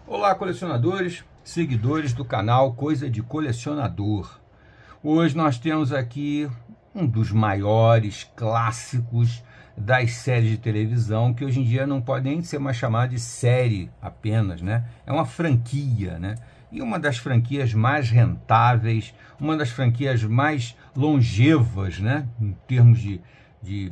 Olá, colecionadores, seguidores do canal Coisa de Colecionador. Hoje nós temos aqui um dos maiores clássicos das séries de televisão, que hoje em dia não pode nem ser mais chamada de série apenas, né? É uma franquia, né? E uma das franquias mais rentáveis, uma das franquias mais longevas, né? Em termos de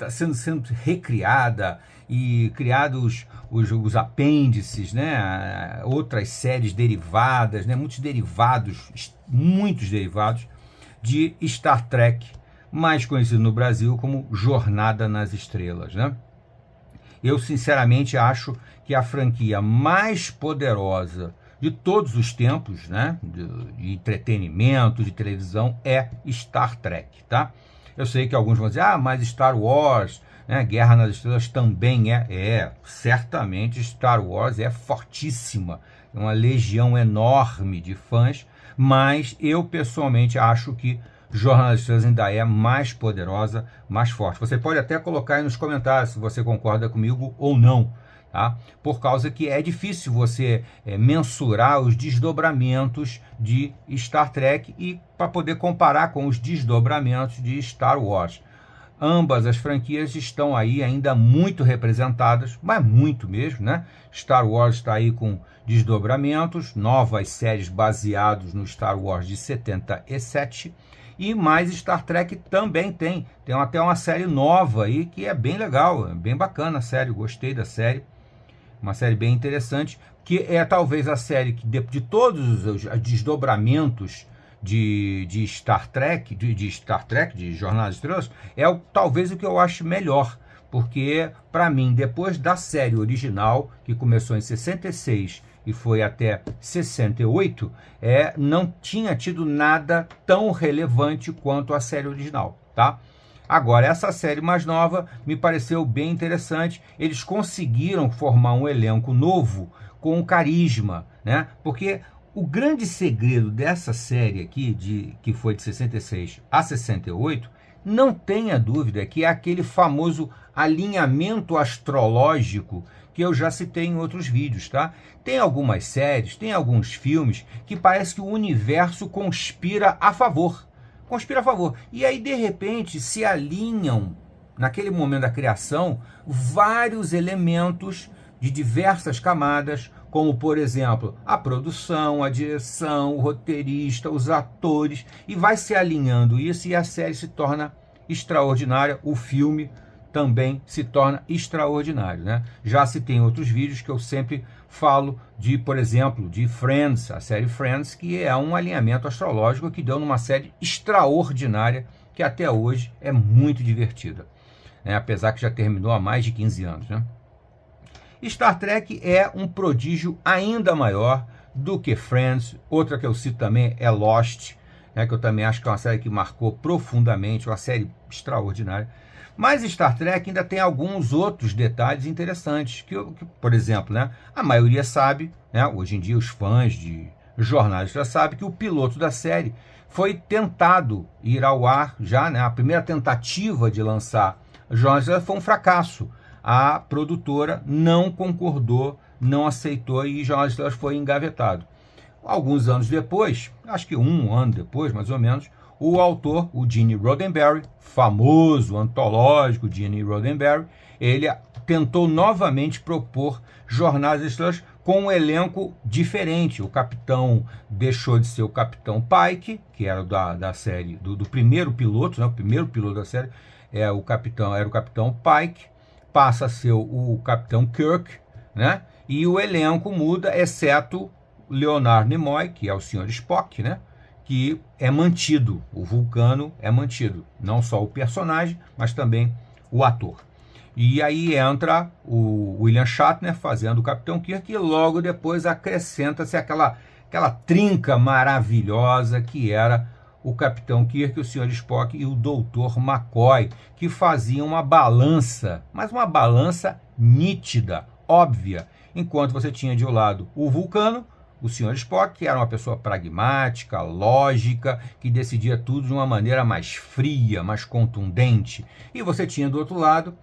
sendo recriada e criados os apêndices, né? Outras séries derivadas, né? Muitos derivados de Star Trek, mais conhecido no Brasil como Jornada nas Estrelas, né? Eu sinceramente acho que a franquia mais poderosa de todos os tempos, né, de entretenimento, de televisão, é Star Trek, tá? Eu sei que alguns vão dizer, mas Star Wars, né, Guerra nas Estrelas também certamente Star Wars é fortíssima, é uma legião enorme de fãs, mas eu pessoalmente acho que Jornada nas Estrelas ainda é mais poderosa, mais forte. Você pode até colocar aí nos comentários se você concorda comigo ou não, tá? Por causa que é difícil você mensurar os desdobramentos de Star Trek e para poder comparar com os desdobramentos de Star Wars. Ambas as franquias estão aí ainda muito representadas, mas muito mesmo, né? Star Wars está aí com desdobramentos, novas séries baseadas no Star Wars de 77, e mais Star Trek também tem até uma série nova aí que é bem legal, é bem bacana a série, gostei da série, uma série bem interessante, que é talvez a série que de todos os desdobramentos de Star Trek, de Jornada das Estrelas, talvez o que eu acho melhor, porque para mim, depois da série original, que começou em 66 e foi até 68, não tinha tido nada tão relevante quanto a série original, tá? Agora, essa série mais nova me pareceu bem interessante. Eles conseguiram formar um elenco novo com carisma, né? Porque o grande segredo dessa série aqui, que foi de 66 a 68, não tenha dúvida que é aquele famoso alinhamento astrológico que eu já citei em outros vídeos, tá? Tem algumas séries, tem alguns filmes que parece que o universo conspira a favor. E aí, de repente, se alinham, naquele momento da criação, vários elementos de diversas camadas, como, por exemplo, a produção, a direção, o roteirista, os atores, e vai se alinhando isso e a série se torna extraordinária, o filme também se torna extraordinário, né? Já citei em outros vídeos que eu sempre falo por exemplo, de Friends, a série Friends, que é um alinhamento astrológico que deu numa série extraordinária, que até hoje é muito divertida, né? Apesar que já terminou há mais de 15 anos, né? Star Trek é um prodígio ainda maior do que Friends. Outra que eu cito também é Lost, né, que eu também acho que é uma série que marcou profundamente, uma série extraordinária. Mas Star Trek ainda tem alguns outros detalhes interessantes, que por exemplo, né, a maioria sabe, né, hoje em dia os fãs de jornais já sabem que o piloto da série foi tentado ir ao ar já, né, a primeira tentativa de lançar Jornais foi um fracasso. A produtora não concordou, não aceitou e Jornais foi engavetado. Alguns anos depois, acho que um ano depois, mais ou menos, o autor, o Gene Roddenberry, famoso, antológico Gene Roddenberry, ele tentou novamente propor Jornada das Estrelas com um elenco diferente. O capitão deixou de ser o capitão Pike, que era da série, do primeiro piloto, né? O primeiro piloto da série era o capitão Pike, passa a ser o capitão Kirk, né? E o elenco muda, exceto Leonard Nimoy, que é o Sr. Spock, né? Que é mantido, o Vulcano é mantido, não só o personagem, mas também o ator. E aí entra o William Shatner fazendo o Capitão Kirk e logo depois acrescenta-se aquela trinca maravilhosa que era o Capitão Kirk, o Sr. Spock e o Dr. McCoy, que faziam uma balança, mas uma balança nítida, óbvia, enquanto você tinha de um lado o Vulcano, o Sr. Spock, que era uma pessoa pragmática, lógica, que decidia tudo de uma maneira mais fria, mais contundente. E você tinha do outro lado,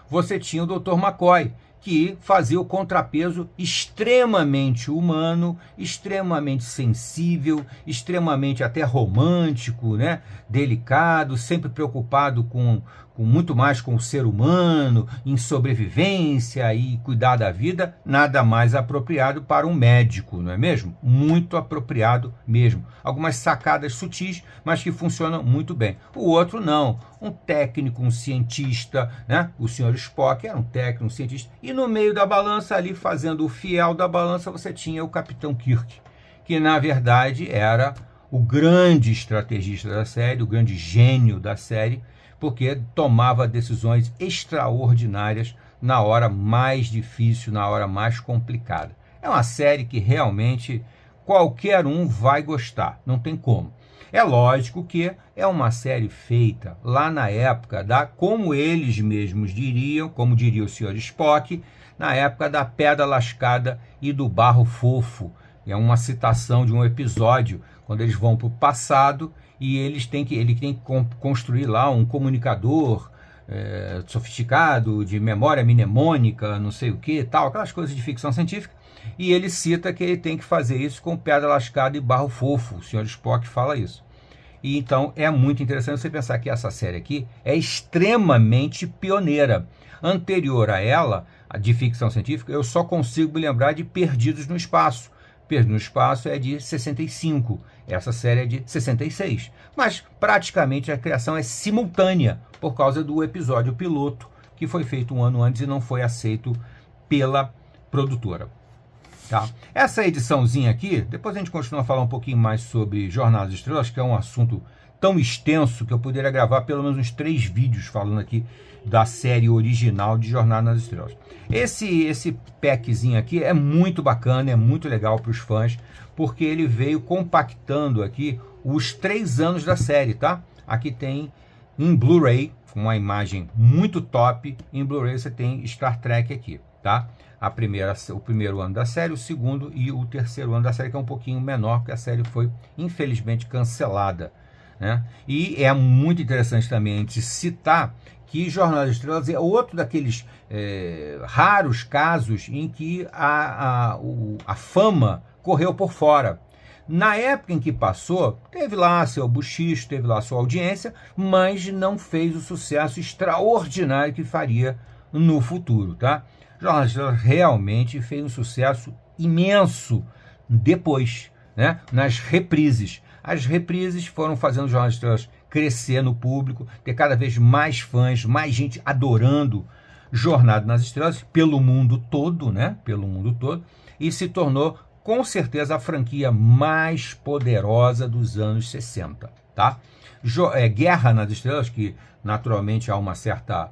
você tinha o Dr. McCoy, que fazia o contrapeso extremamente humano, extremamente sensível, extremamente até romântico, né? Delicado, sempre preocupado com muito mais com o ser humano, em sobrevivência e cuidar da vida, nada mais apropriado para um médico, não é mesmo? Muito apropriado mesmo. Algumas sacadas sutis, mas que funcionam muito bem. O outro não, um técnico, um cientista, né? O Sr. Spock era um técnico, um cientista, e no meio da balança ali, fazendo o fiel da balança, você tinha o Capitão Kirk, que na verdade era o grande estrategista da série, o grande gênio da série, porque tomava decisões extraordinárias na hora mais difícil, na hora mais complicada. É uma série que realmente qualquer um vai gostar, não tem como. É lógico que é uma série feita lá na época da, como eles mesmos diriam, como diria o Sr. Spock, na época da pedra lascada e do barro fofo. É uma citação de um episódio, quando eles vão para o passado e ele tem que construir lá um comunicador sofisticado, de memória mnemônica, não sei o que, tal, aquelas coisas de ficção científica, e ele cita que ele tem que fazer isso com pedra lascada e barro fofo. O Sr. Spock fala isso. E então é muito interessante você pensar que essa série aqui é extremamente pioneira. Anterior a ela, a de ficção científica, eu só consigo me lembrar de Perdidos no Espaço. Perdidos no Espaço é de 65, essa série é de 66. Mas praticamente a criação é simultânea por causa do episódio piloto, que foi feito um ano antes e não foi aceito pela produtora. Tá? Essa ediçãozinha aqui, depois a gente continua a falar um pouquinho mais sobre Jornada das Estrelas, que é um assunto tão extenso que eu poderia gravar pelo menos uns 3 vídeos falando aqui da série original de Jornada nas Estrelas. Esse packzinho aqui é muito bacana, é muito legal para os fãs, porque ele veio compactando aqui os 3 anos da série, tá? Aqui tem em Blu-ray, com uma imagem muito top, em Blu-ray você tem Star Trek aqui, tá? O primeiro ano da série, o segundo e o terceiro ano da série, que é um pouquinho menor, porque a série foi, infelizmente, cancelada, né? E é muito interessante também a gente citar que Jornada das Estrelas é outro daqueles raros casos em que a fama correu por fora. Na época em que passou, teve lá seu buchicho, teve lá sua audiência, mas não fez o sucesso extraordinário que faria no futuro, tá? Jornada das Estrelas realmente fez um sucesso imenso depois, né? Nas reprises. As reprises foram fazendo Jornada das Estrelas crescer no público, ter cada vez mais fãs, mais gente adorando Jornada nas Estrelas pelo mundo todo, né? Pelo mundo todo, e se tornou com certeza a franquia mais poderosa dos anos 60, tá? Guerra nas Estrelas, que naturalmente há uma certa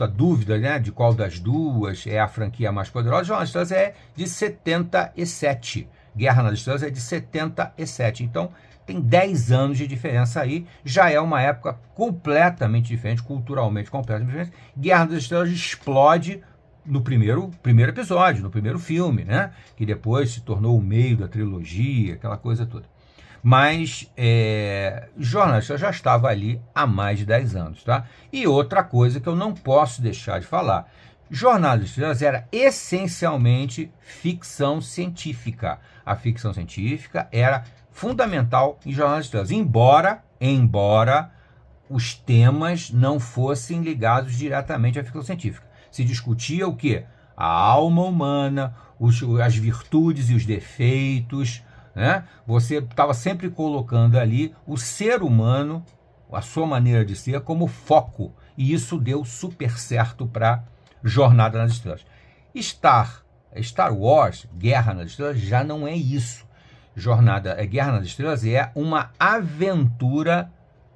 dúvida, né, de qual das duas é a franquia mais poderosa. Jornada nas Estrelas é de 77. Guerra nas Estrelas é de 77. Então, tem 10 anos de diferença aí. Já é uma época completamente diferente, culturalmente completamente diferente. Guerra nas Estrelas explode no primeiro episódio, no primeiro filme, né? Que depois se tornou o meio da trilogia, aquela coisa toda. Mas Jornada das Estrelas já estava ali há mais de 10 anos, tá? E outra coisa que eu não posso deixar de falar, Jornada das Estrelas era essencialmente ficção científica. A ficção científica era fundamental em Jornada das Estrelas, embora os temas não fossem ligados diretamente à ficção científica. Se discutia o quê? A alma humana, as virtudes e os defeitos, né? Você estava sempre colocando ali o ser humano, a sua maneira de ser, como foco. E isso deu super certo para Jornada nas Estrelas. Star Wars, Guerra nas Estrelas, já não é isso. Guerra nas Estrelas é uma aventura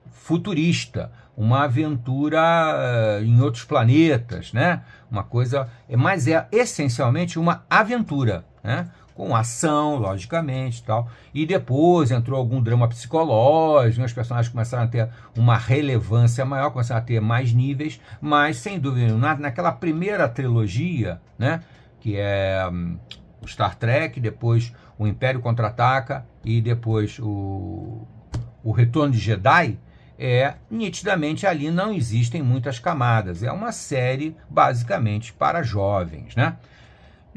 futurista, uma aventura em outros planetas, né? Uma coisa, mas é essencialmente uma aventura, né? Com ação, logicamente, tal. E depois entrou algum drama psicológico, os personagens começaram a ter uma relevância maior, começaram a ter mais níveis, mas sem dúvida, naquela primeira trilogia, né? Que é o Star Trek, depois o Império Contra-Ataca e depois o Retorno de Jedi, nitidamente ali não existem muitas camadas. É uma série basicamente para jovens, né?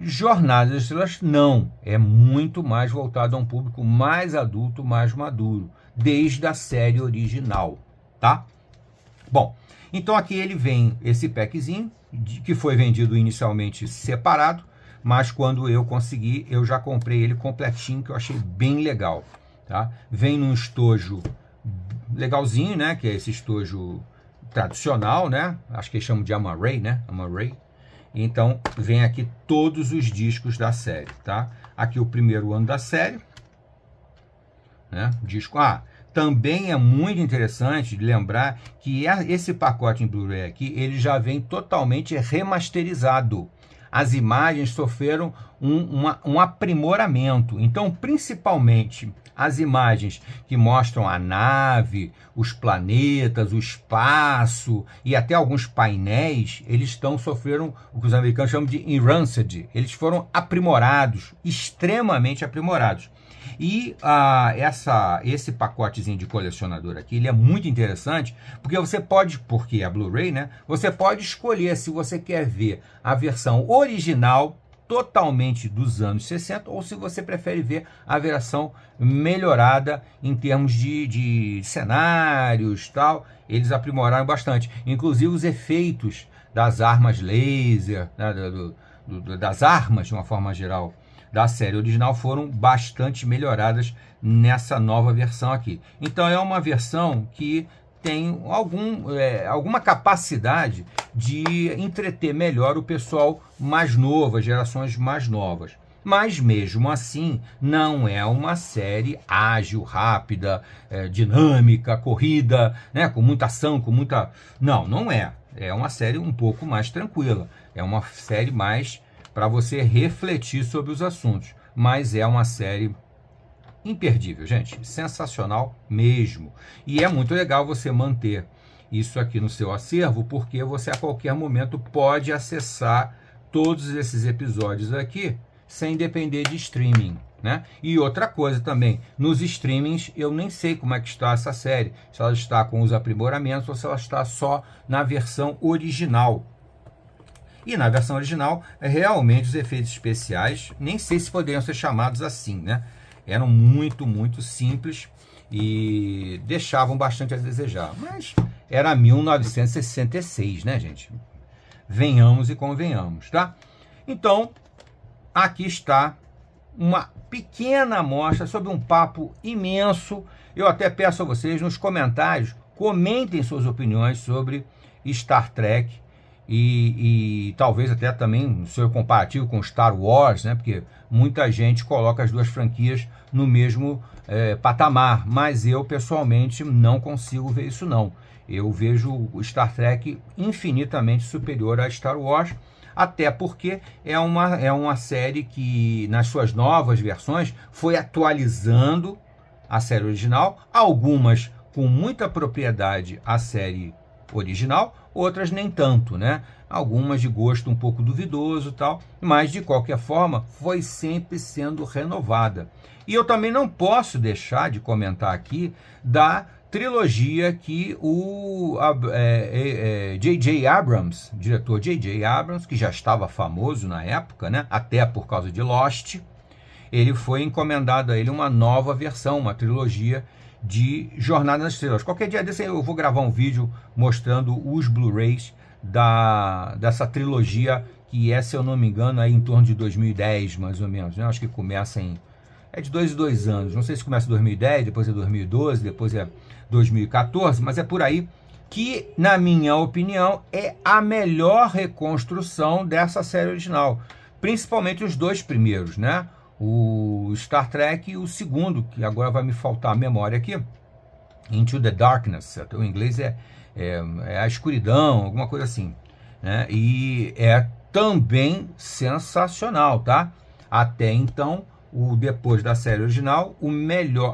Jornada das Estrelas não, é muito mais voltado a um público mais adulto, mais maduro, desde a série original, tá? Bom, então aqui ele vem esse packzinho, que foi vendido inicialmente separado, mas quando eu consegui, eu já comprei ele completinho, que eu achei bem legal, tá? Vem num estojo legalzinho, né, que é esse estojo tradicional, né? Acho que eles chamam de Amaray, né? Amaray. Então, vem aqui todos os discos da série, tá? Aqui o primeiro ano da série, né? Disco. Também é muito interessante lembrar que esse pacote em Blu-ray aqui, ele já vem totalmente remasterizado. As imagens sofreram um aprimoramento. Então, principalmente as imagens que mostram a nave, os planetas, o espaço e até alguns painéis, eles sofreram o que os americanos chamam de enhanced. Eles foram aprimorados, extremamente aprimorados. E esse pacotezinho de colecionador aqui, ele é muito interessante, porque você pode, porque é Blu-ray, né? Você pode escolher se você quer ver a versão original, totalmente dos anos 60, ou se você prefere ver a versão melhorada em termos de cenários, tal. Eles aprimoraram bastante, inclusive os efeitos das armas laser, né, das armas de uma forma geral da série original foram bastante melhoradas nessa nova versão aqui. Então é uma versão que tem alguma capacidade de entreter melhor o pessoal mais novo, as gerações mais novas. Mas mesmo assim, não é uma série ágil, rápida, dinâmica, corrida, né, com muita ação, com muita... Não é. É uma série um pouco mais tranquila. É uma série mais para você refletir sobre os assuntos. Mas é uma série imperdível, gente. Sensacional mesmo. E é muito legal você manter isso aqui no seu acervo, porque você a qualquer momento pode acessar todos esses episódios aqui sem depender de streaming, né? E outra coisa também, nos streamings eu nem sei como é que está essa série, se ela está com os aprimoramentos ou se ela está só na versão original. E na versão original, realmente os efeitos especiais, nem sei se poderiam ser chamados assim, né? Eram muito, muito simples e deixavam bastante a desejar. Mas era 1966, né, gente? Venhamos e convenhamos, tá? Então, aqui está uma pequena amostra sobre um papo imenso. Eu até peço a vocês, nos comentários, comentem suas opiniões sobre Star Trek, e talvez até também no seu comparativo com Star Wars, né? Porque muita gente coloca as duas franquias no mesmo patamar, mas eu pessoalmente não consigo ver isso não. Eu vejo o Star Trek infinitamente superior a Star Wars, até porque é uma série que nas suas novas versões foi atualizando a série original, algumas com muita propriedade a série original, outras nem tanto, né? Algumas de gosto um pouco duvidoso e tal, mas de qualquer forma foi sempre sendo renovada. E eu também não posso deixar de comentar aqui da trilogia que o J.J. Abrams, diretor J.J. Abrams, que já estava famoso na época, né? Até por causa de Lost, ele foi encomendado a ele uma nova versão, uma trilogia de Jornada nas Estrelas. Qualquer dia desse eu vou gravar um vídeo mostrando os Blu-rays dessa trilogia, que se eu não me engano, é em torno de 2010, mais ou menos, né? Acho que começa de 2 em 2 anos. Não sei se começa em 2010, depois é 2012, depois é 2014, mas é por aí, que, na minha opinião, é a melhor reconstrução dessa série original. Principalmente os dois primeiros, né? O Star Trek e o segundo, que agora vai me faltar a memória aqui, Into the Darkness, o inglês é a escuridão, alguma coisa assim, né? E é também sensacional, tá? Até então, depois da série original,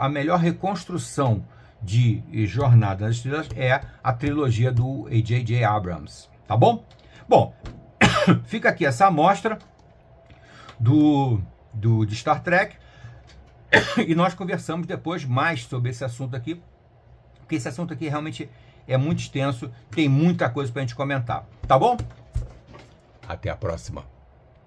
a melhor reconstrução de Jornada nas Estrelas é a trilogia do J.J. Abrams, tá bom? Bom, fica aqui essa amostra de Star Trek, e nós conversamos depois mais sobre esse assunto aqui porque esse assunto aqui realmente é muito extenso, tem muita coisa pra gente comentar, tá bom? Até a próxima.